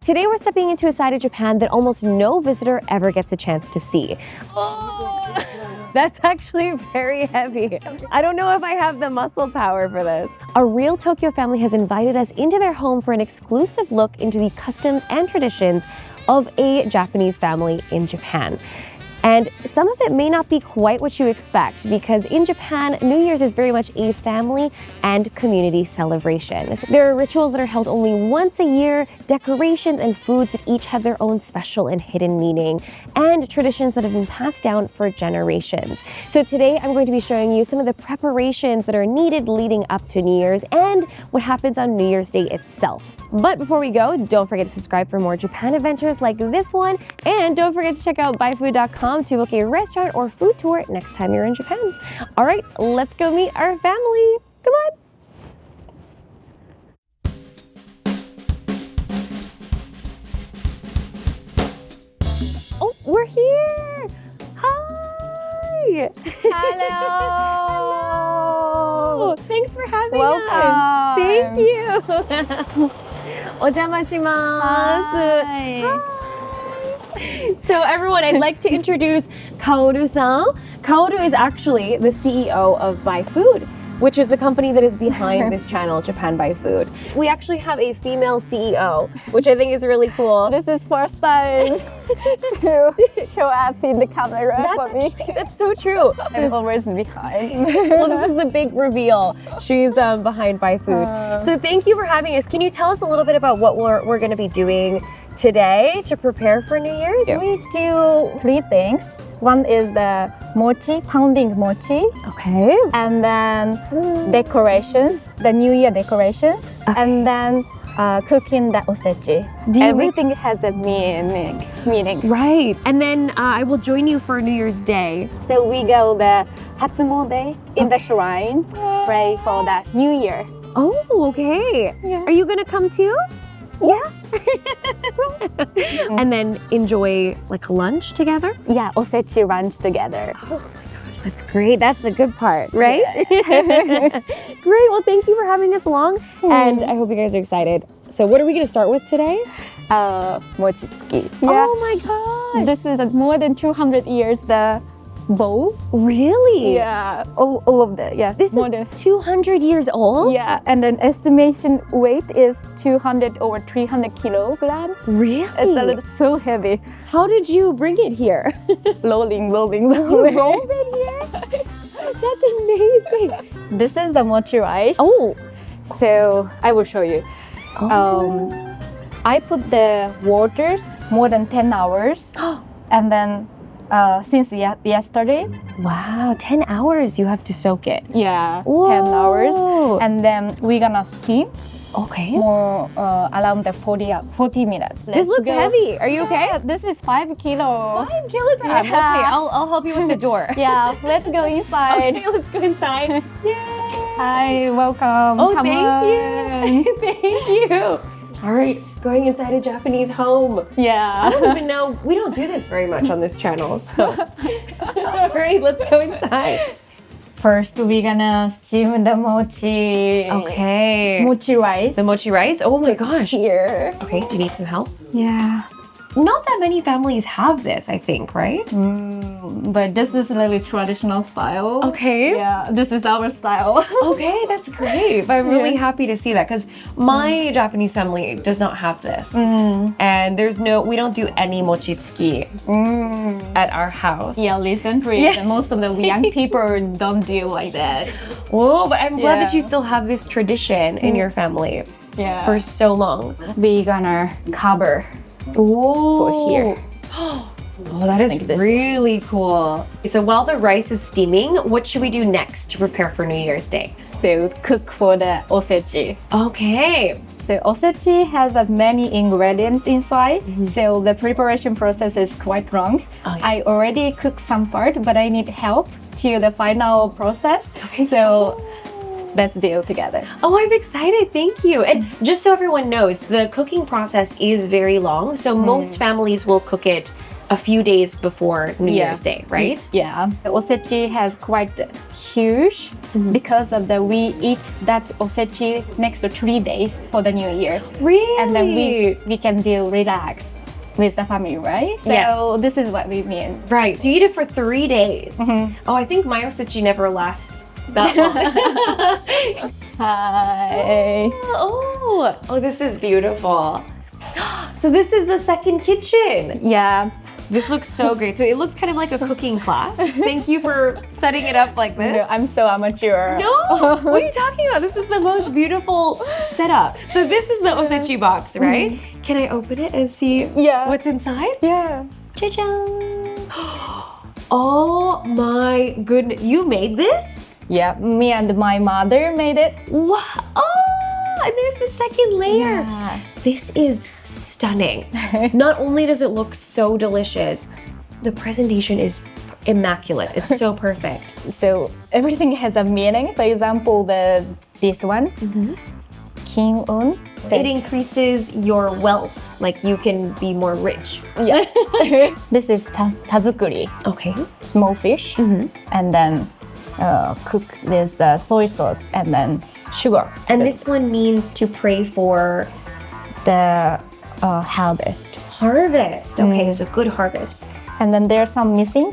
Today we're stepping into a side of Japan that almost no visitor ever gets a chance to see. Oh, that's actually very heavy. I don't know if I have the muscle power for this. A real Tokyo family has invited us into their home for an exclusive look into the customs and traditions of a Japanese family in Japan. And some of it may not be quite what you expect, because in Japan, New Year's is very much a family and community celebration. There are rituals that are held only once a year, decorations and foods that each have their own special and hidden meaning, and traditions that have been passed down for generations. So today I'm going to be showing you some of the preparations that are needed leading up to New Year's and what happens on New Year's Day itself. But before we go, don't forget to subscribe for more Japan adventures like this one, and don't forget to check out byfood.com to book a restaurant or food tour next time you're in Japan. All right, let's go meet our family. Come on. Oh, we're here. Hi. Hello. Thanks for having Welcome. us. Thank you. お邪魔します。 Hi. So everyone, I'd like to introduce Kaoru-san. Kaoru is actually the CEO of byFood, which is the company that is behind this channel, Japan byFood. We actually have a female CEO, which I think is really cool. This is first time to show up in the camera for me. That's so true. I'm always behind. Well, this is the big reveal. She's behind byFood. So thank you for having us. Can you tell us a little bit about what we're going to be doing today to prepare for New Year's? We do 3 things. One is the mochi, pounding mochi, Okay. and then decorations, the New Year decorations, and then cooking the osechi. Everything has a meaning. Right. And then I will join you for New Year's Day. So we go the Hatsumo Day in the shrine, pray for the New Year. Oh, okay. Yeah. Are you going to come too? Yeah. And then enjoy like lunch together? Yeah, osechi lunch together. Oh my gosh, that's great. That's the good part, right? Yeah. Great. Well, thank you for having us along. And I hope you guys are excited. So what are we going to start with today? Mochitsuki. Oh my gosh. This is more than 200 years the bowl. Really? Yeah, all of the, yeah. This more is than, 200 years old? yeah, and then estimation weight is 200 or 300 kilograms. Really? It's a little so heavy. How did you bring it here? Rolling. You rolled it here? That's amazing. This is the mochi rice. Oh. So I will show you. I put the waters more than 10 hours, and then since yesterday. Wow, 10 hours you have to soak it. Yeah, Whoa. 10 hours. And then we're gonna steam Okay. more around the 40 minutes. This looks heavy. Are you okay? Yeah, this is 5 kilo. 5 kilograms. Yeah. Okay, I'll help you with the door. Yeah, let's go inside. Okay, let's go inside. Yay. Hi, welcome. Oh, Come thank on. you. Thank you. All right, going inside a Japanese home. I Yeah. don't even know. We don't do this very much on this channel. So, all right, let's go inside. First, we're gonna steam the mochi. Okay. Mochi rice. The mochi rice. Oh my gosh. Here. Okay, do you need some help? Yeah. Not that many families have this, I think, right? But this is really traditional style. Okay. Yeah, this is our style. Okay, that's great. But I'm really happy to see that, because my Japanese family does not have this. And we don't do any mochitsuki at our house. Yeah, recently, Yeah. most of the young people don't do like that. Oh, but I'm glad that you Yeah. still have this tradition in your family Yeah. for so long. We're gonna cover Oh, for here. Oh, that is Like this. really cool. So while the rice is steaming, what should we do next to prepare for New Year's Day? So cook for the osechi. Okay. So osechi has many ingredients inside, so the preparation process is quite long. Oh, yeah. I already cooked some part, but I need help to the final process. Okay. So let's do it together. Oh, I'm excited. Thank you. And just so everyone knows, the cooking process is very long. So most families will cook it a few days before New Year's Day, right? Yeah. The osechi has quite huge because of the we eat that osechi next to 3 days for the New Year. Really? And then we can do relax with the family, right? So this is what we mean. Right. So you eat it for 3 days. Oh, I think my osechi never lasts that long. Hi. Oh, this is beautiful. So this is the second kitchen. Yeah. This looks so great. So it looks kind of like a cooking class. Thank you for setting it up like this. No, I'm so amateur. No, what are you talking about? This is the most beautiful setup. So this is the osechi box, right? Can I open it and see what's inside? Yeah. Cha-chan. Oh my goodness. You made this? Yeah, me and my mother made it. Wow. Oh, and there's the second layer. Yeah. This is stunning. Not only does it look so delicious, the presentation is immaculate. It's so perfect. So everything has a meaning. For example, this one, kin-un. It increases your wealth. Like you can be more rich. Yeah. This is tazukuri. Okay. Small fish, and then cook with the soy sauce and then sugar. And this one means to pray for the harvest. Harvest. Okay, so good harvest. And then there's some missing.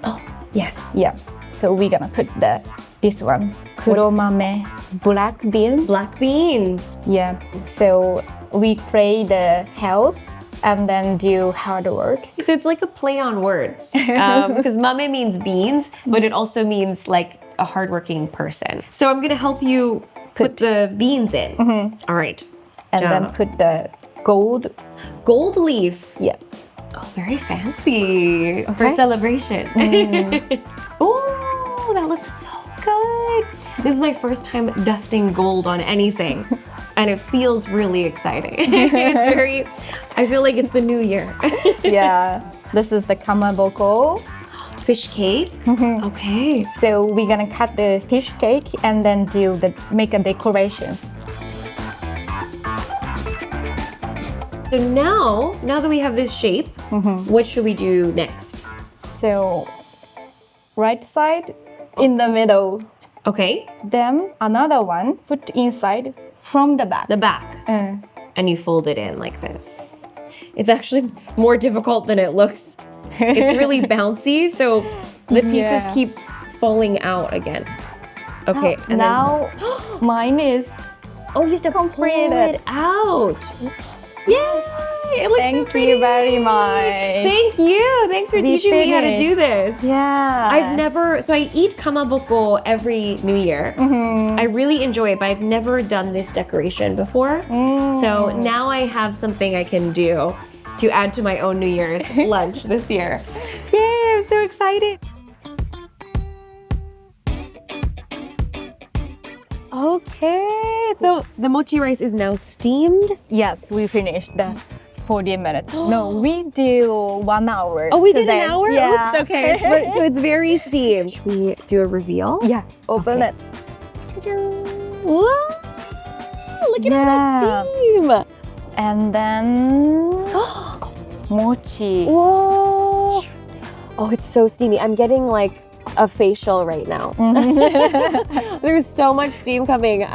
Oh, yes. Yeah. So we're gonna put this one. Kuromame, black beans. Black beans. Yeah. So we pray the health and then do hard work. So it's like a play on words. Because mame means beans, but it also means like a hardworking person. So I'm gonna help you put the beans in. All right. And then put the gold leaf. Yeah. Oh, very fancy for celebration. Oh, that looks so good. This is my first time dusting gold on anything. And it feels really exciting. I feel like it's the new year. Yeah. This is the kamaboko. Fish cake? Okay. So we're gonna cut the fish cake and then make a decorations. So now that we have this shape, what should we do next? So right side in the middle. Okay. Then another one put inside from the back. The back. And you fold it in like this. It's actually more difficult than it looks. It's really bouncy, so the pieces keep falling out again. Okay. And now mine is. Oh, you have to pull it out. Yes. It looks Thank you very much. Thank you. Thanks for teaching me how to do this. Yeah. So I eat kamaboko every New Year. I really enjoy it, but I've never done this decoration before. So now I have something I can do to add to my own New Year's lunch this year. Yay, I'm so excited. Okay, so the mochi rice is now steamed. Yes, we finished the 40 minutes. No, we do 1 hour. Oh, we did an hour? Yeah. Oops, okay. So it's very steamed. Should we do a reveal? Yeah, open it. Whoa! Look at all that steam. And then mochi. Whoa! Oh, it's so steamy. I'm getting like a facial right now. There's so much steam coming.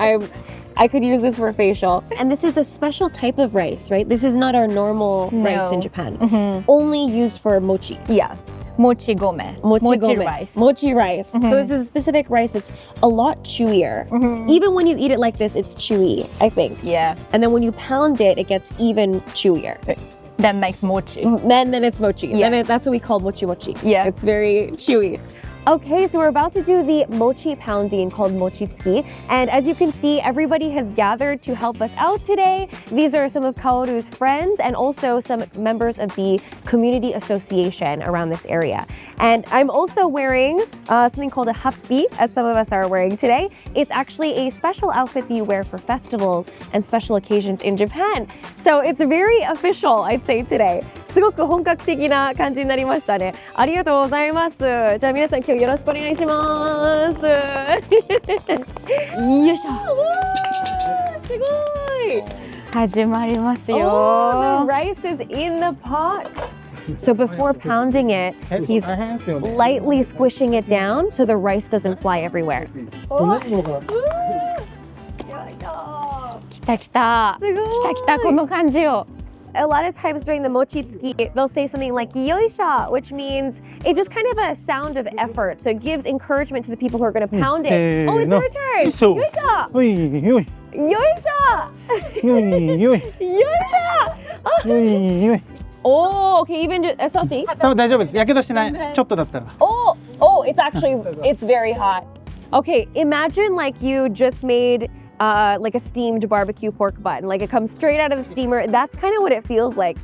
I could use this for a facial. And this is a special type of rice, right? This is not our normal rice in Japan. Only used for mochi. Yeah. Mochi gome. Mochi rice. Mochi rice. So this is a specific rice that's a lot chewier. Even when you eat it like this, it's chewy, I think. Yeah. And then when you pound it, it gets even chewier. That makes mochi. Then it's mochi. Yeah. Then that's what we call mochi mochi. Yeah. It's very chewy. Okay, so we're about to do the mochi pounding called Mochitsuki. And as you can see, everybody has gathered to help us out today. These are some of Kaoru's friends and also some members of the community association around this area. And I'm also wearing something called a happi, as some of us are wearing today. It's actually a special outfit that you wear for festivals and special occasions in Japan. So it's very official, I'd say, today. すごく本格的な感じになりましたね。ありがとうございます。じゃあ皆さん今日よろしくお願いします。よいしょ。すごい。始まりますよ。Oh, the rice is in the pot. So before pounding it, he's lightly squishing it down so the rice doesn't fly everywhere. 来た来た。すごい。来た来た、この感じよ。A lot of times during the Mochitsuki, they'll say something like yoisha, which means it's just kind of a sound of effort. So it gives encouragement to the people who are going to pound it. Oh, it's your turn. Yoisha! よいよい Yoisha! よいよい Yoisha! よいよい Oh, okay, even just a salty. 多分大丈夫ですやけどしてないちょっとだったら Oh, it's actually, it's very hot. Okay, imagine like you just made like a steamed barbecue pork butt. Like it comes straight out of the steamer. That's kind of what it feels like.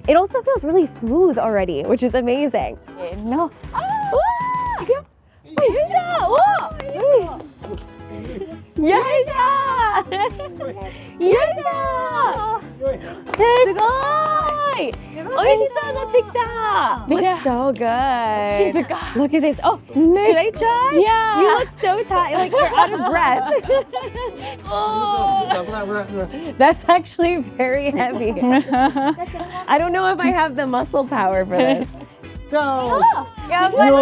It also feels really smooth already, which is amazing. No. Looks so good. Shizuka. Look at this. Oh, should I try? Yeah. You look so tired, like you're out of breath. That's actually very heavy. I don't know if I have the muscle power for this. よ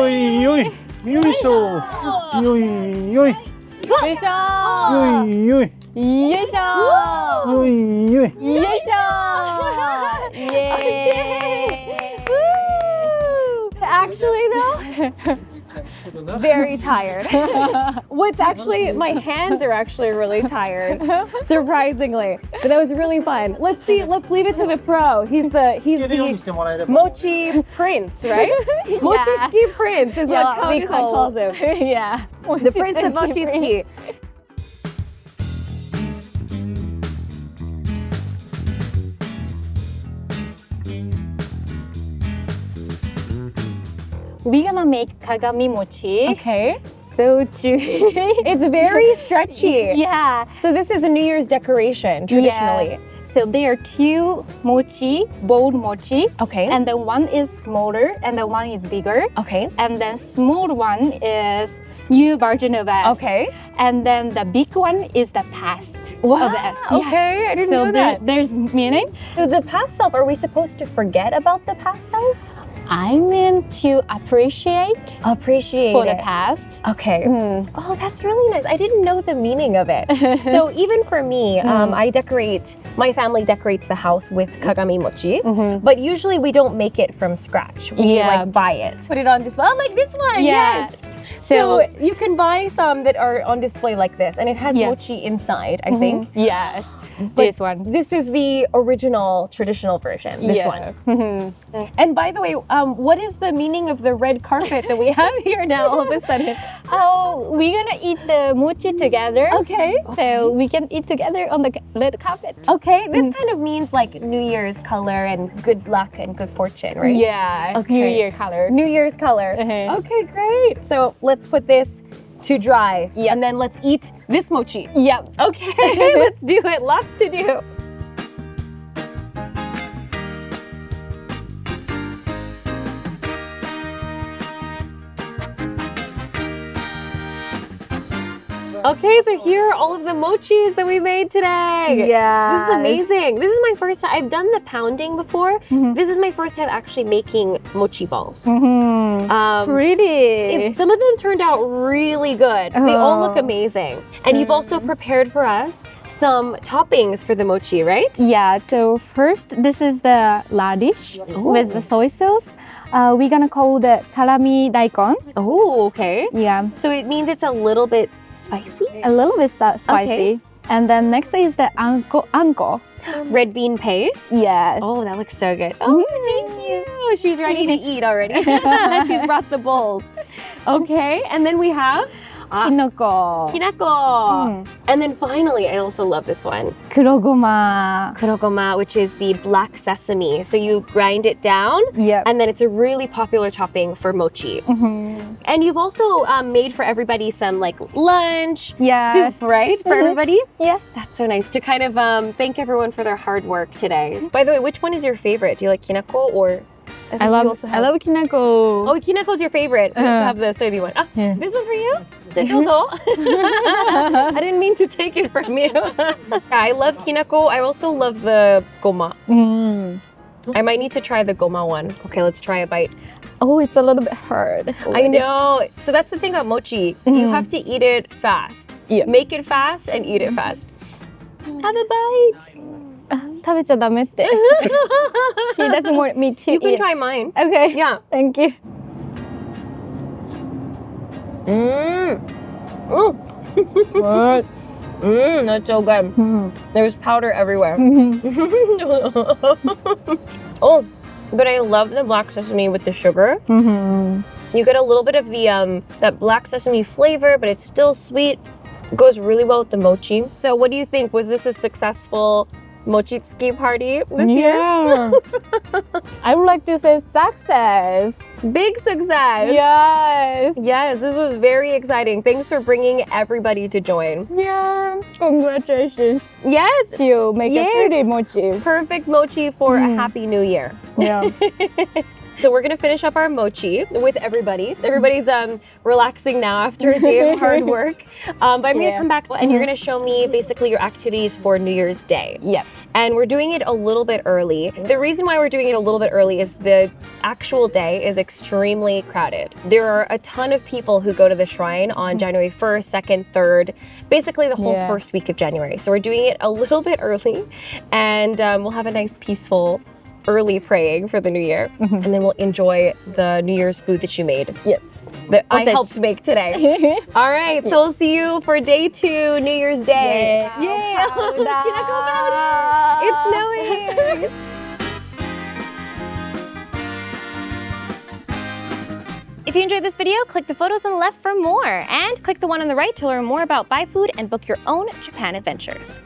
いよいよいしょよいよいよいしょよいよいよいしょよいよいよいしょイエーイ Actually though, very tired. What's actually, my hands are actually really tired, surprisingly. But that was really fun. Let's see, let's leave it to the pro. He's the mochi prince, right? Mochitsuki prince is what Kagami calls him. Yeah. The prince of Mochitsuki. We're gonna make kagami mochi. Okay. So chewy. It's very stretchy. Yeah. So this is a New Year's decoration, traditionally. Yeah. So there are two mochi, bold mochi. Okay. And the one is smaller and the one is bigger. Okay. And then small one is new version of us. Okay. And then the big one is the past Wow. of us. Okay, I didn't So know that. there's meaning. So the past self, are we supposed to forget about the past self? I meant to appreciate Appreciate for the it. past. Okay. Mm. Oh, that's really nice. I didn't know the meaning of it. So even for me, my family decorates the house with kagami mochi, Mhm. but usually we don't make it from scratch. We Yeah. like buy it. Put it on display. Oh, like this one, Yeah. yes. So you can buy some that are on display like this, and it has Yeah. mochi inside, I think. Yes. But This one. This is the original traditional version, this one. one. And by the way, what is the meaning of the red carpet that we have here now all of a sudden? Oh, we're gonna eat the mochi together. Okay. So we can eat together on the red carpet. Okay, this kind of means like New Year's color and good luck and good fortune, right? Yeah. Okay. New Year color. New Year's color. Uh-huh. Okay, great. So let's put this to dry. Yep. And then let's eat this mochi. Yep. Okay, let's do it. Lots to do. Okay, so here are all of the mochis that we made today. Yeah. This is amazing. This is my first time. I've done the pounding before. Mhm. This is my first time actually making mochi balls. Pretty. Some of them turned out really good. They all look Oh. amazing. And you've also prepared for us some toppings for the mochi, right? Yeah, so first, this is the radish with the soy sauce. We're gonna call the tarami daikon. Oh, okay. Yeah, So it means it's a little bit spicy. a little bit spicy. Okay. And then next is the anko. Red bean paste. Yes. Oh, that looks so good. Oh, thank you. She's ready to eat already. She's brought the bowls. Okay, and then we have Kinoko. kinako. And then finally, I also love this one. Kurogoma. Kurogoma, which is the black sesame. So you grind it down, Yep. and then it's a really popular topping for mochi. And you've also made for everybody some like lunch, Yes. soup, right? For everybody? Yeah. That's so nice to kind of thank everyone for their hard work today. By the way, which one is your favorite? Do you like kinako or? I love kinako. Oh, kinako's your favorite. We also have the soybean one. Ah, Yeah. this one for you? Also. I didn't mean to take it from you. I love kinako. I also love the goma. I might need to try the goma one. Okay, let's try a bite. Oh, it's a little bit hard. I know. So that's the thing about mochi. You have to eat it fast. Yeah. Make it fast and eat it fast. Have a bite. 食べちゃダメって。He doesn't want me to You can eat. try mine. Okay. Yeah. Thank you. What? That's so good. There's powder everywhere. Oh, but I love the black sesame with the sugar. You get a little bit of the that black sesame flavor, but it's still sweet. It goes really well with the mochi. So what do you think? Was this a successful Mochitsuki party this year? I would like to say success. Big success. Yes. Yes, this was very exciting. Thanks for bringing everybody to join. Yeah. Congratulations. Yes. You make a pretty mochi. Perfect mochi for a happy new year. Yeah. So we're gonna finish up our mochi with everybody. Everybody's relaxing now after a day of hard work. But I'm gonna come back and you're gonna show me basically your activities for New Year's Day. Yep. And we're doing it a little bit early. The reason why we're doing it a little bit early is the actual day is extremely crowded. There are a ton of people who go to the shrine on January 1st, 2nd, 3rd, basically the whole first week of January. So we're doing it a little bit early and we'll have a nice peaceful early praying for the new year, and then we'll enjoy the New Year's food that you made. Yep. That I helped make today. All right, so we'll see you for day 2, New Year's Day. Yay! It's snowing. If you enjoyed this video, click the photos on the left for more, and click the one on the right to learn more about byFood and book your own Japan adventures.